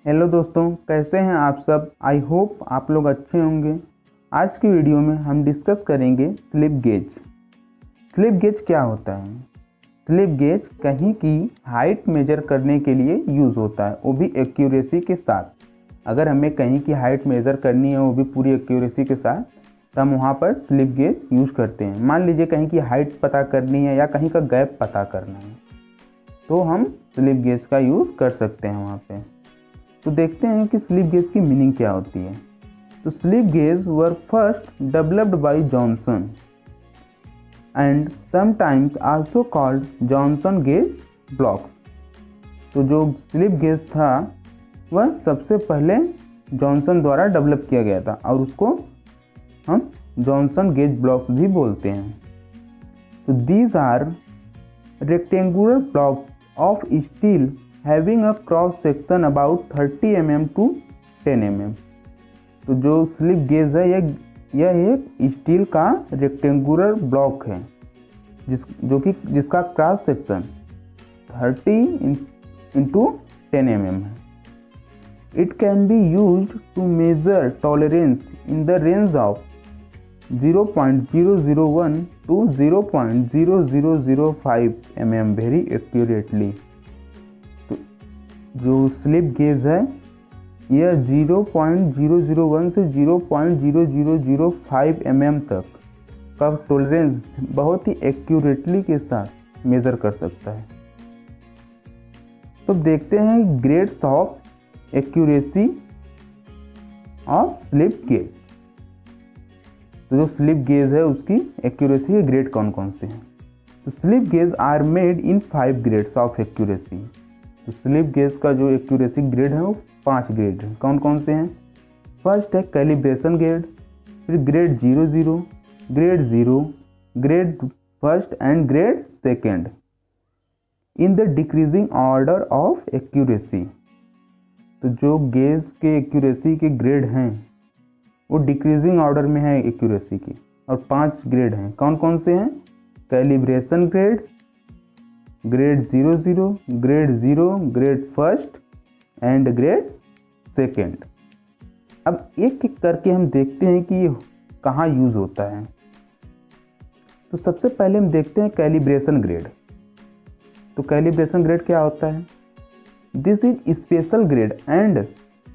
Hello दोस्तों, कैसे हैं आप सब। आई होप आप लोग अच्छे होंगे। आज की वीडियो में हम डिस्कस करेंगे स्लिप गेज। स्लिप गेज क्या होता है। स्लिप गेज कहीं की हाइट मेजर करने के लिए यूज़ होता है, वो भी एक्यूरेसी के साथ। अगर हमें कहीं की हाइट मेज़र करनी है वो भी पूरी एक्यूरेसी के साथ, तो हम वहाँ पर स्लिप गेज यूज़ करते हैं। मान लीजिए कहीं की हाइट पता करनी है या कहीं का गैप पता करना है, तो हम स्लिप गेज का यूज़ कर सकते हैं वहाँ पे। तो देखते हैं कि स्लिप गेज की मीनिंग क्या होती है। तो slip gauge were first developed by Johnson and sometimes also called Johnson gauge blocks. तो जो स्लिप गेज था वह सबसे पहले जॉनसन द्वारा डेवलप किया गया था और उसको हम जॉनसन गेज ब्लॉक्स भी बोलते हैं। तो these are rectangular blocks of steel having a cross section about 30 mm to 10 mm। तो जो स्लिप गेज है यह एक स्टील का रेक्टेंगुलर ब्लॉक है जिसका क्रॉस सेक्शन 30 into 10 mm है। It can be used to measure tolerance in the range of 0.001 to 0.0005 mm very accurately. जो स्लिप गेज है यह 0.001 से 0.0005 mm तक का टॉलरेंस बहुत ही एक्यूरेटली के साथ मेज़र कर सकता है। तो देखते हैं grades of accuracy of slip gauge. तो जो स्लिप गेज है उसकी एक्यूरेसी के ग्रेड कौन कौन से हैं। तो slip gauge are made in 5 grades of accuracy. तो स्लिप गेज का जो एक्यूरेसी ग्रेड है वो 5 ग्रेड है। कौन कौन से हैं। फर्स्ट है कैलिब्रेशन ग्रेड, फिर grade 00, grade 0, grade first and grade second in the decreasing order of accuracy. तो जो गेज के एक्यूरेसी के ग्रेड हैं वो डिक्रीजिंग ऑर्डर में है एक्यूरेसी की, और 5 ग्रेड हैं। कौन कौन से हैं। Calibration grade, grade 00, grade 0, grade first and grade second. अब एक एक करके हम देखते हैं कि ये कहाँ यूज़ होता है। तो सबसे पहले हम देखते हैं कैलिब्रेशन ग्रेड। तो कैलिब्रेशन ग्रेड क्या होता है। This is special grade and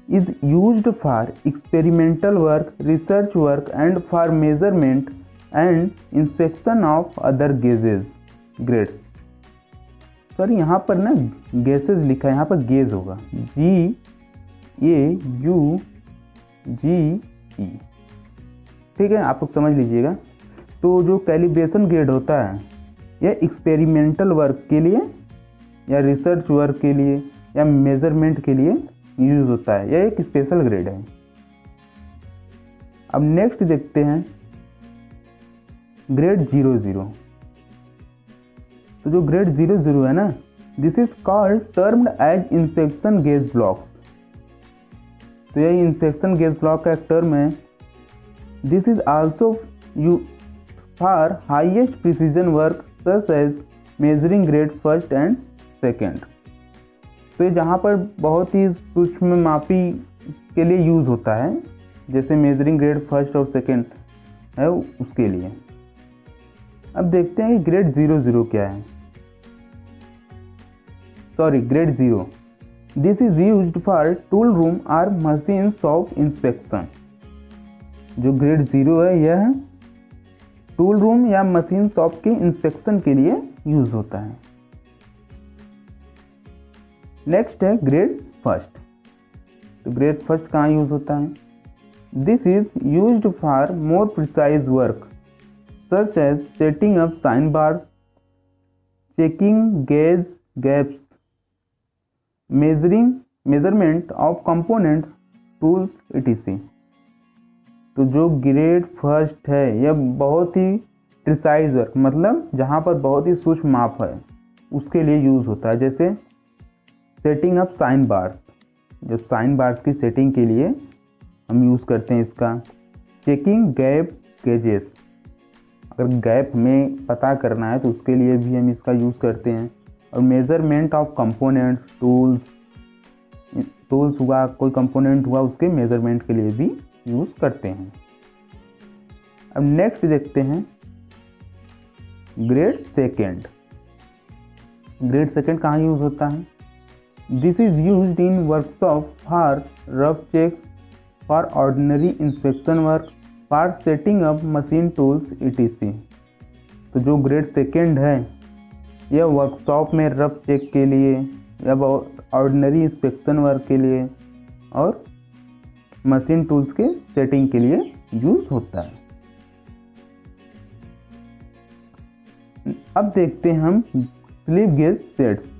is used for experimental work, research work and for measurement and inspection of other gauges grades. Sorry, यहाँ पर ना गैसेज लिखा है, यहाँ पर गेज होगा GAUGE। ठीक है, आप लोग समझ लीजिएगा। तो जो कैलिब्रेशन ग्रेड होता है यह एक्सपेरिमेंटल वर्क के लिए या रिसर्च वर्क के लिए या मेजरमेंट के लिए यूज होता है। यह एक स्पेशल ग्रेड है। अब नेक्स्ट देखते हैं ग्रेड 00। तो जो ग्रेड 00 है ना, this is called termed as inspection gauge blocks. तो यह इंस्पेक्शन गेज ब्लॉक का एक टर्म है। This is also you for highest precision work such as measuring grade first and second. तो ये जहाँ पर बहुत ही सूक्ष्म मापी के लिए यूज़ होता है, जैसे मेजरिंग ग्रेड फर्स्ट और सेकेंड है उसके लिए। अब देखते हैं कि ग्रेड 00 क्या है। Sorry, grade 0। This is used for tool room और मशीन्स ऑफ इंस्पेक्शन। जो ग्रेड 0 है यह टूल रूम या मशीन शॉप के इंस्पेक्शन के लिए यूज होता है। नेक्स्ट है ग्रेड फर्स्ट। तो ग्रेड फर्स्ट कहाँ यूज होता है। This is used for more precise work such as setting up sign bars, checking gauge gaps, measurement of components, tools etc। तो जो ग्रेड फर्स्ट है यह बहुत ही प्रिसाइज वर्क, मतलब जहाँ पर बहुत ही सूक्ष्म माप है उसके लिए यूज़ होता है। जैसे सेटिंग अप साइन बार्स, जब साइन बार्स की सेटिंग के लिए हम यूज़ करते हैं इसका। चेकिंग गैप गेजेस, अगर गैप में पता करना है तो उसके लिए भी हम इसका यूज़ करते हैं। और measurement of components, tools, tools हुआ, कोई कंपोनेंट हुआ, उसके मेजरमेंट के लिए भी यूज़ करते हैं। अब नेक्स्ट देखते हैं ग्रेड सेकेंड। ग्रेड सेकेंड कहाँ यूज़ होता है? This is used in workshop for rough checks, for ordinary inspection work, for setting up machine tools etc। तो जो ग्रेड सेकेंड है यह वर्कशॉप में रफ चेक के लिए या ऑर्डिनरी इंस्पेक्शन वर्क के लिए और मशीन टूल्स के सेटिंग के लिए यूज़ होता है। अब देखते हैं हम स्लिप गेज सेट्स,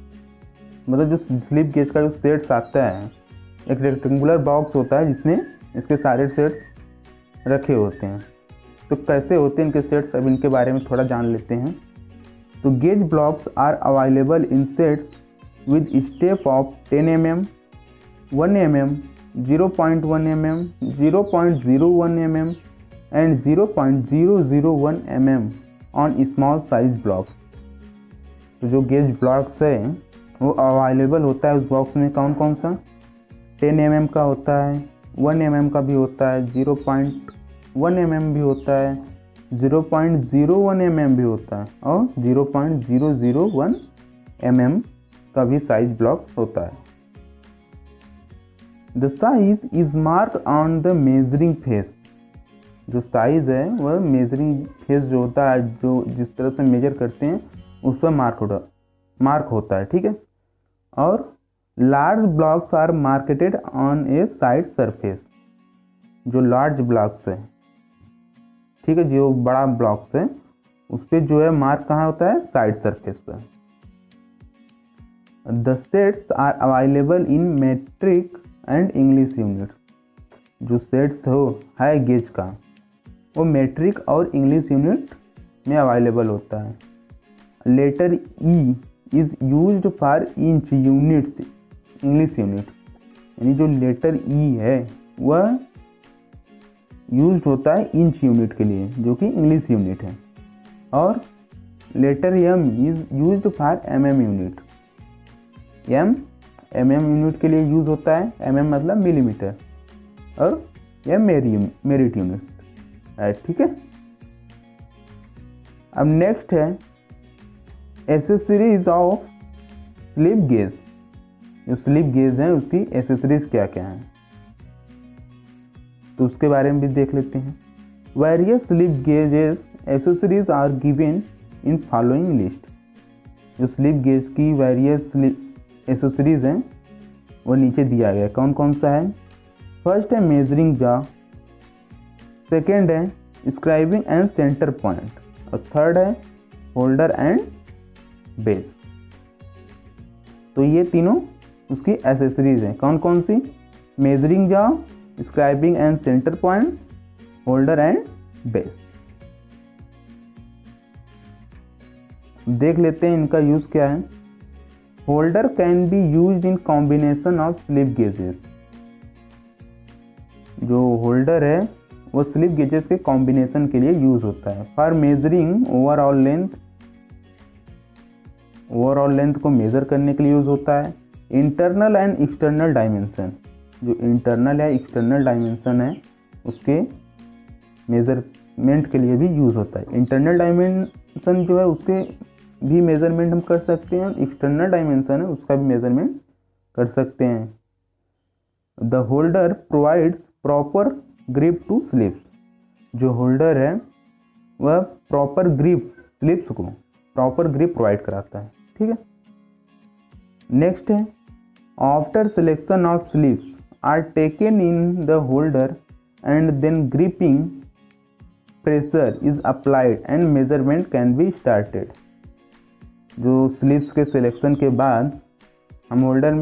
मतलब जो स्लिप गेज का जो सेट्स आता है, एक रेक्टेंगुलर बॉक्स होता है जिसमें इसके सारे सेट्स रखे होते हैं। तो कैसे होते हैं इनके सेट्स, अब इनके बारे में थोड़ा जान लेते हैं। तो gauge blocks are available in sets with step of 10 mm, 1 mm, 0.1 mm, 0.01 mm and 0.001 mm on small size blocks। तो जो गेज ब्लॉक्स है वो अवेलेबल होता है उस बॉक्स में कौन कौन सा? 10 mm का होता है, 1 mm का भी होता है, 0.1 mm भी होता है, 0.01 mm भी होता है और 0.001 mm का भी साइज ब्लॉक होता है। The size is mark on the measuring face. जो साइज है वह मेजरिंग फेस जो होता है, जो जिस तरह से मेजर करते हैं उस पर मार्क होता है, ठीक है। और large blocks are marketed on a side surface. जो लार्ज ब्लॉक्स है, ठीक है, जो बड़ा ब्लॉक्स है उस पर जो है मार्क कहाँ होता है? साइड सरफेस पर। The sets are available in metric and English units। जो सेट्स हो है गेज का वो मेट्रिक और इंग्लिश यूनिट में अवेलेबल होता है। Letter E is used for inch units, English unit, यानी जो लेटर ई है वह यूज्ड होता है इंच यूनिट के लिए जो कि इंग्लिश यूनिट है। और letter M is used for mm unit. M mm unit के लिए यूज़ होता है, mm मतलब मिलीमीटर, और यह मेरिट यूनिट है, ठीक है। अब नेक्स्ट है एसेसरीज ऑफ स्लिप गेज। जो स्लिप गेज है उसकी एसेसरीज क्या क्या हैं तो उसके बारे में भी देख लेते हैं। Various slip gauges accessories are given in following list. जो स्लिप गेज की वेरियस एसेसरीज हैं वो नीचे दिया गया, कौन कौन सा है? फर्स्ट है मेजरिंग जा, सेकेंड है स्क्राइबिंग एंड सेंटर पॉइंट, और थर्ड है होल्डर एंड बेस। तो ये तीनों उसकी एसेसरीज हैं, कौन कौन सी? Measuring jaw, scribing and centre point, holder and base. देख लेते हैं इनका यूज क्या है। Holder can be used in combination of slip gauges. जो होल्डर है वो स्लिप गेजेस के कॉम्बिनेशन के लिए यूज होता है। For measuring overall length, overall length को मेजर करने के लिए यूज होता है। इंटरनल एंड एक्सटर्नल डायमेंशन, जो इंटरनल या एक्सटर्नल डायमेंशन है उसके मेजरमेंट के लिए भी यूज होता है। इंटरनल डायमेंशन जो है उसके भी मेजरमेंट हम कर सकते हैं, एक्सटर्नल डायमेंशन है उसका भी मेजरमेंट कर सकते हैं। The holder provides proper grip to slips. जो होल्डर है वह प्रॉपर ग्रिप, स्लिप्स को प्रॉपर ग्रिप प्रोवाइड कराता है, ठीक है। नेक्स्ट है after selection of slips are taken in the holder and then gripping pressure is applied and measurement can be started. जो स्लिप्स के सिलेक्शन के बाद हम होल्डर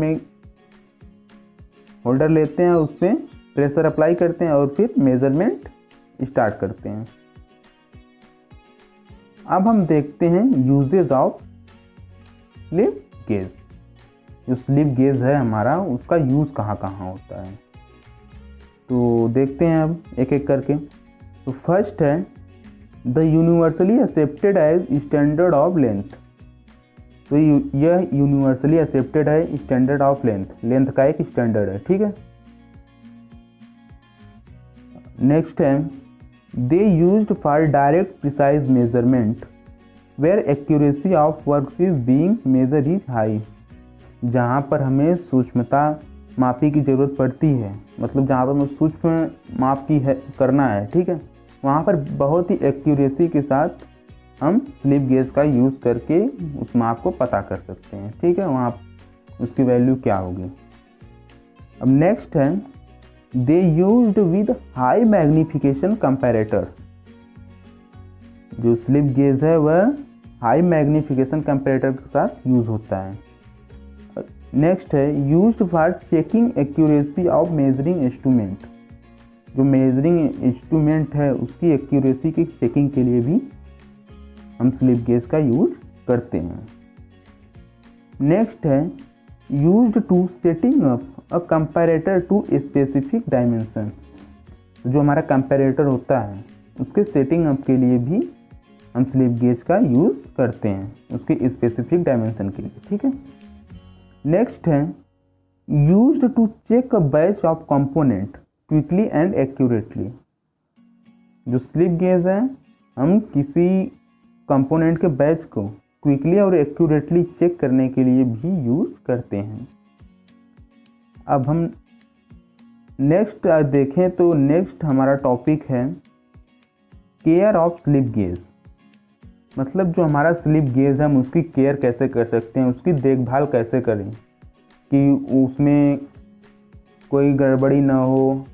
लेते हैं, उस पर प्रेशर अप्लाई करते हैं और फिर मेजरमेंट स्टार्ट करते हैं। अब हम देखते हैं यूजेज ऑफ स्लिप गेज। जो स्लिप गेज है हमारा उसका यूज़ कहाँ कहाँ होता है तो देखते हैं अब एक एक करके। तो फर्स्ट है the universally accepted as standard of length. तो यह यूनिवर्सली एक्सेप्टेड है स्टैंडर्ड ऑफ लेंथ का एक स्टैंडर्ड है, ठीक है। नेक्स्ट है they used for direct precise measurement where accuracy of work is being measure is high. जहाँ पर हमें सूक्ष्मता मापी की ज़रूरत पड़ती है, मतलब जहाँ पर हमें सूक्ष्म माप की है करना है, ठीक है, वहाँ पर बहुत ही एक्यूरेसी के साथ हम स्लिप गेज का यूज़ करके उस माप को पता कर सकते हैं, ठीक है, वहाँ उसकी वैल्यू क्या होगी। अब नेक्स्ट है they used with high magnification comparators. जो स्लिप गेज है वह हाई मैग्नीफिकेशन कंपैरेटर के साथ यूज़ होता है। नेक्स्ट है used for checking accuracy of measuring instrument. जो मेजरिंग इंस्ट्रूमेंट है उसकी एक्यूरेसी की चेकिंग के लिए भी हम स्लिप गेज का यूज करते हैं। नेक्स्ट है used to setting up a comparator to specific dimension. जो हमारा कंपैरेटर होता है उसके सेटिंग अप के लिए भी हम स्लिप गेज का यूज़ करते हैं उसके स्पेसिफिक डायमेंशन के लिए, ठीक है। नेक्स्ट है used to check a batch of component quickly and accurately. जो स्लिप गेज है हम किसी कंपोनेंट के बैच को क्विकली और एक्यूरेटली चेक करने के लिए भी यूज़ करते हैं। अब हम नेक्स्ट देखें तो नेक्स्ट हमारा टॉपिक है केयर ऑफ स्लिप गेज। मतलब जो हमारा स्लिप गेज है हम उसकी केयर कैसे कर सकते हैं, उसकी देखभाल कैसे करें कि उसमें कोई गड़बड़ी ना हो,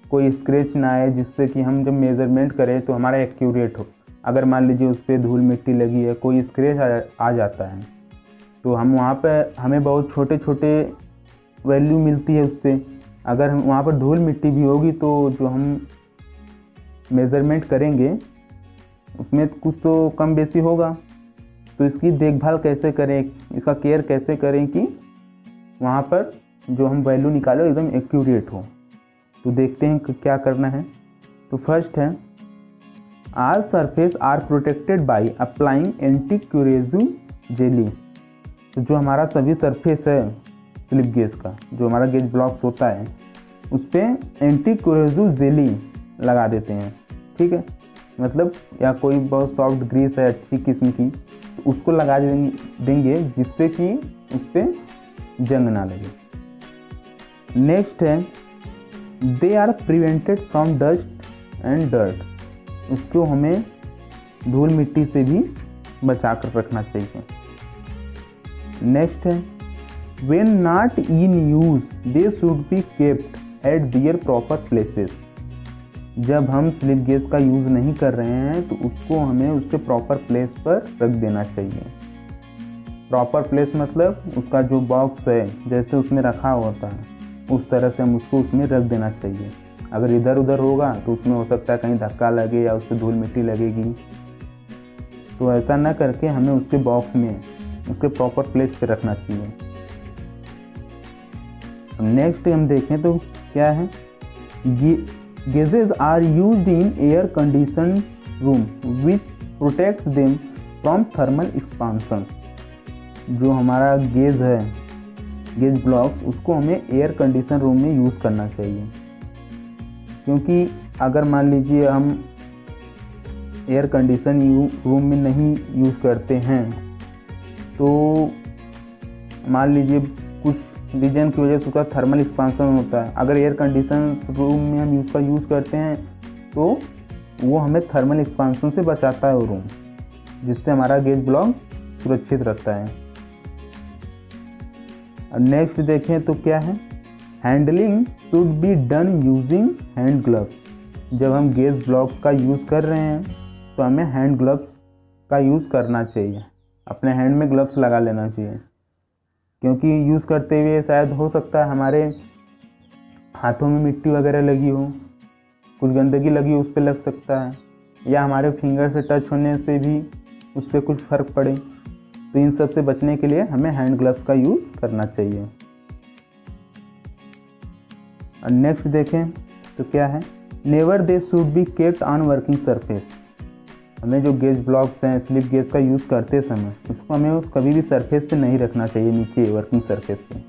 कोई स्क्रैच ना आए, जिससे कि हम जब मेज़रमेंट करें तो हमारा एक्यूरेट हो। अगर मान लीजिए उस पर धूल मिट्टी लगी है, कोई स्क्रैच आ जाता है तो हम वहाँ पर हमें बहुत छोटे छोटे वैल्यू मिलती है उससे। अगर हम वहाँ पर धूल मिट्टी भी होगी तो जो हम मेज़रमेंट करेंगे उसमें कुछ तो कम बेसी होगा। तो इसकी देखभाल कैसे करें, इसका केयर कैसे करें कि वहाँ पर जो हम वैल्यू निकाले एकदम एक्यूरेट हो। तो देखते हैं कि क्या करना है। तो फर्स्ट है all surface are protected by applying anti corrosive jelly. तो जो हमारा सभी सरफेस है स्लिप गेज का, जो हमारा गेज ब्लॉक्स होता है उस पर एंटी क्यूरेसिव जेली लगा देते हैं, ठीक है। मतलब या कोई बहुत सॉफ्ट ग्रीस है अच्छी किस्म की तो उसको लगा देंगे जिससे कि उस पर जंग ना लगे। नेक्स्ट है they are prevented from dust and dirt. उसको हमें धूल मिट्टी से भी बचा कर रखना चाहिए। नेक्स्ट है when not in use they should be kept at there proper places. जब हम स्लिप गेज का यूज़ नहीं कर रहे हैं तो उसको हमें उसके प्रॉपर प्लेस पर रख देना चाहिए। प्रॉपर प्लेस मतलब उसका जो बॉक्स है जैसे उसमें रखा होता है उस तरह से हम उसको उसमें रख देना चाहिए। अगर इधर उधर होगा तो उसमें हो सकता है कहीं धक्का लगे या उस पर धूल मिट्टी लगेगी। तो ऐसा ना करके हमें उसके बॉक्स में उसके प्रॉपर प्लेस पे रखना चाहिए। नेक्स्ट हम देखें तो क्या है, gauges are used in air condition room which protects them from thermal expansion. जो हमारा गेज है गेज ब्लॉक उसको हमें एयर कंडीशन रूम में यूज़ करना चाहिए, क्योंकि अगर मान लीजिए हम एयर कंडीशन रूम में नहीं यूज़ करते हैं तो मान लीजिए कुछ रीजन की वजह से उसका थर्मल एक्सपांसन होता है। अगर एयर कंडीशन रूम में हम उसका यूज़ करते हैं तो वो हमें थर्मल एक्सपांसन से बचाता है वो रूम, जिससे हमारा गेज ब्लॉक सुरक्षित रहता है। नेक्स्ट देखें तो क्या है, handling should be done using hand gloves. जब हम गेज ब्लॉक का यूज़ कर रहे हैं तो हमें हैंड ग्लव्स का यूज़ करना चाहिए, अपने हैंड में ग्लव्स लगा लेना चाहिए, क्योंकि यूज़ करते हुए शायद हो सकता है हमारे हाथों में मिट्टी वगैरह लगी हो, कुछ गंदगी लगी हो उस पर लग सकता है, या हमारे फिंगर से टच होने से भी उस पर कुछ फ़र्क पड़े। तो इन सब से बचने के लिए हमें हैंड ग्लव्स का यूज़ करना चाहिए। और नेक्स्ट देखें तो क्या है, never they should be kept on working surface. हमें जो गेज ब्लॉक्स हैं स्लिप गेज का यूज़ करते समय उसको हमें कभी भी सरफेस पे नहीं रखना चाहिए, नीचे वर्किंग सरफेस पे।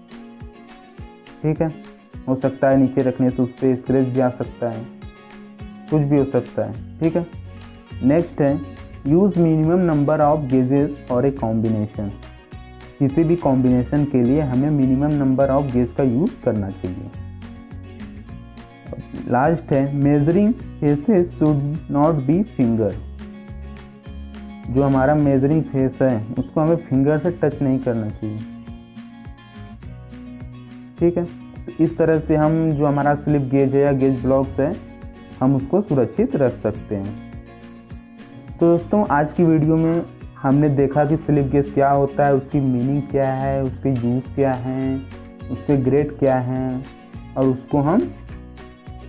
ठीक है, हो सकता है नीचे रखने से उस पर स्क्रैच भी आ सकता है, कुछ भी हो सकता है। ठीक है, नेक्स्ट है use minimum number of gauges और ए कॉम्बिनेशन। किसी भी कॉम्बिनेशन के लिए हमें मिनिमम नंबर ऑफ गेज का यूज़ करना चाहिए। लास्ट है measuring faces should not be finger. जो हमारा मेजरिंग फेस है उसको हमें फिंगर से टच नहीं करना चाहिए। ठीक है, तो इस तरह से हम जो हमारा स्लिप गेज है या गेज ब्लॉक्स है हम उसको सुरक्षित रख सकते हैं। तो दोस्तों आज की वीडियो में हमने देखा कि स्लिप गेज क्या होता है, उसकी मीनिंग क्या है, उसके यूज़ क्या हैं, उसके ग्रेड क्या हैं और उसको हम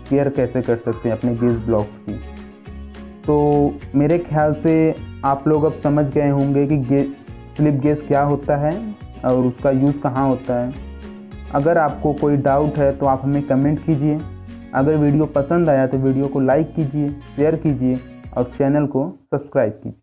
केयर कैसे कर सकते हैं अपने गेज ब्लॉक्स की। तो मेरे ख्याल से आप लोग अब समझ गए होंगे कि स्लिप गेज क्या होता है और उसका यूज़ कहाँ होता है। अगर आपको कोई डाउट है तो आप हमें कमेंट कीजिए। अगर वीडियो पसंद आया तो वीडियो को लाइक कीजिए, शेयर कीजिए और चैनल को सब्सक्राइब कीजिए।